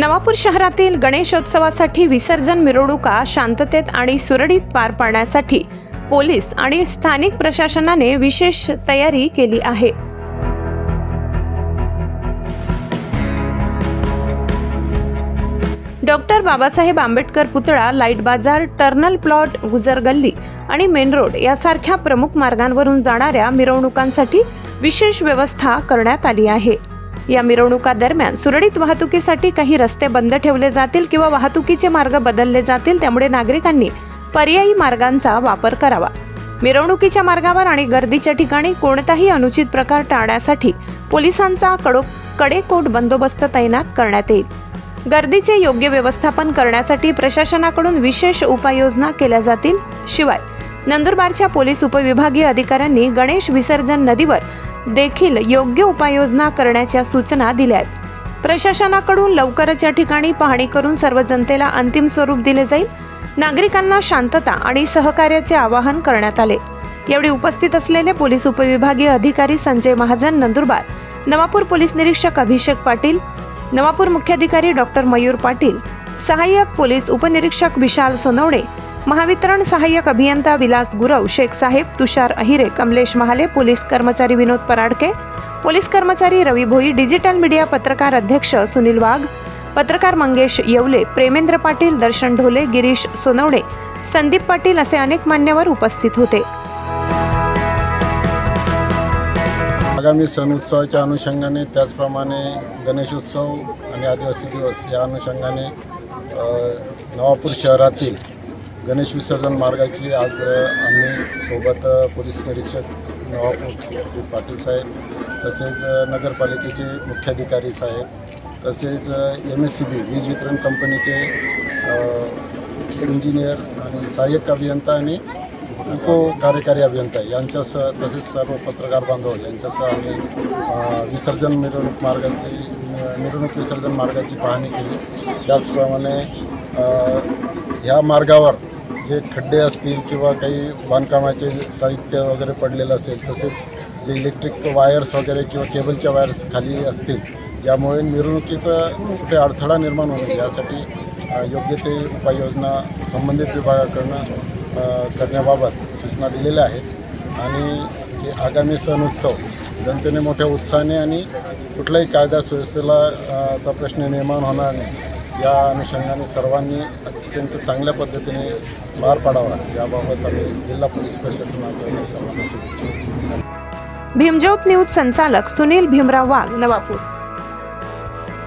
नवापूर शहरातील गणेशोत्सवासाठी विसर्जन मिरवणुका शांततेत आणि सुरळीत पार पाडण्यासाठी पोलीस आणि स्थानिक प्रशासनाने विशेष तयारी केली आहे। डॉक्टर बाबासाहेब आंबेडकर पुतळा, लाईट बाजार, टर्नल प्लॉट, गुजर गल्ली आणि मेन रोड यासारख्या प्रमुख मार्गांवरून जाणाऱ्या मिरवणुकांसाठी विशेष व्यवस्था करण्यात आली आहे। या मिरवणुका दरम्यान सुरळीत वाहतुकीसाठी काही रस्ते बंद ठेवले जातील किंवा वाहतुकीचे मार्ग बदलले जातील, त्यामुळे नागरिकांनी पर्यायी मार्गांचा वापर करावा। मिरवणुकीच्या मार्गावर आणि गर्दीच्या ठिकाणी कोणताही अनुचित प्रकार टाळण्यासाठी पोलिसांचा कडेकोट बंदोबस्त तैनात करण्यात येईल। गर्दीचे योग्य व्यवस्थापन करण्यासाठी प्रशासनाकडून विशेष उपाययोजना केल्या जातील। शिवाय नंदुरबारच्या पोलीस उपविभागीय अधिकाऱ्यांनी गणेश विसर्जन नदीवर देखील योग्य उपाययोजना करण्याच्या सूचना दिल्या आहेत। प्रशासनाकडून लवकरच या ठिकाणी पाहणी करून सर्व जनतेला अंतिम स्वरूप दिले जाईल। नागरिकांना शांतता आणि सहकार्याचे आवाहन करण्यात आले। यावेळी उपस्थित असलेले पोलीस उपविभागीय अधिकारी संजय महाजन, नंदुरबार, नवापूर पोलीस निरीक्षक अभिषेक पाटील, नवापूर मुख्याधिकारी डॉक्टर मयूर पाटील, सहाय्यक पोलीस उपनिरीक्षक विशाल सोनवणे, महावितरण सहाय्यक अभियंता विलास गुरव, शेख साहेब, तुषार अहिरे, कमलेश महाले, पोलीस कर्मचारी विनोद पराडके, पोलीस कर्मचारी रवी भोई, डिजिटल मीडिया पत्रकार अध्यक्ष सुनील वाघ, पत्रकार मंगेश येवले, प्रेमेंद्र पाटील, दर्शन ढोले, गिरीश सोनवणे, संदीप पाटील असे अनेक मान्यवर उपस्थित होते। आगामी सण उत्सवाच्या अनुषंगाने, त्याचप्रमाणे गणेशोत्सव आणि आदिवासी दिवस या अनुषंगाने नवापूर शहरातील गणेश विसर्जन मार्गाची आज आम्ही सोबत पोलीस निरीक्षक नवापूर श्री पाटील साहेब, तसेच नगरपालिकेचे मुख्याधिकारी साहेब, तसेच MSCB वीज वितरण कंपनीचे इंजिनियर आणि सहाय्यक अभियंता आणि उपकार्यकारी अभियंता यांच्यासह, तसेच सर्व पत्रकार बांधव यांच्यासह आम्ही मिरवणूक विसर्जन मार्गाची पाहणी केली। त्याचप्रमाणे ह्या मार्गावर जे खड्डे असतील किंवा काही बांधकामाचे साहित्य वगैरे पडलेलं असेल, तसेच जे इलेक्ट्रिक वायर्स वगैरे किंवा केबलच्या वायर्स खाली असतील, यामुळे मिरवणुकीचा कुठे अडथळा निर्माण होऊ नये यासाठी योग्य ते उपाययोजना संबंधित विभागाकडून करण्याबाबत सूचना दिलेल्या आहेत। आणि आगामी सण उत्सव जनतेने मोठ्या उत्साहाने आणि कुठल्याही कायदा सुव्यवस्थेला चा प्रश्न निर्माण होणार नाही या अनुषंगाने सर्वांनी अत्यंत चांगल्या पद्धतीने पार पाडावा याबाबत आम्ही जिल्हा पोलीस प्रशासनाच्या सर्वांना शुभेच्छा। भीमज्योत न्यूज संचालक सुनील भीमराव वाघ, नवापूर।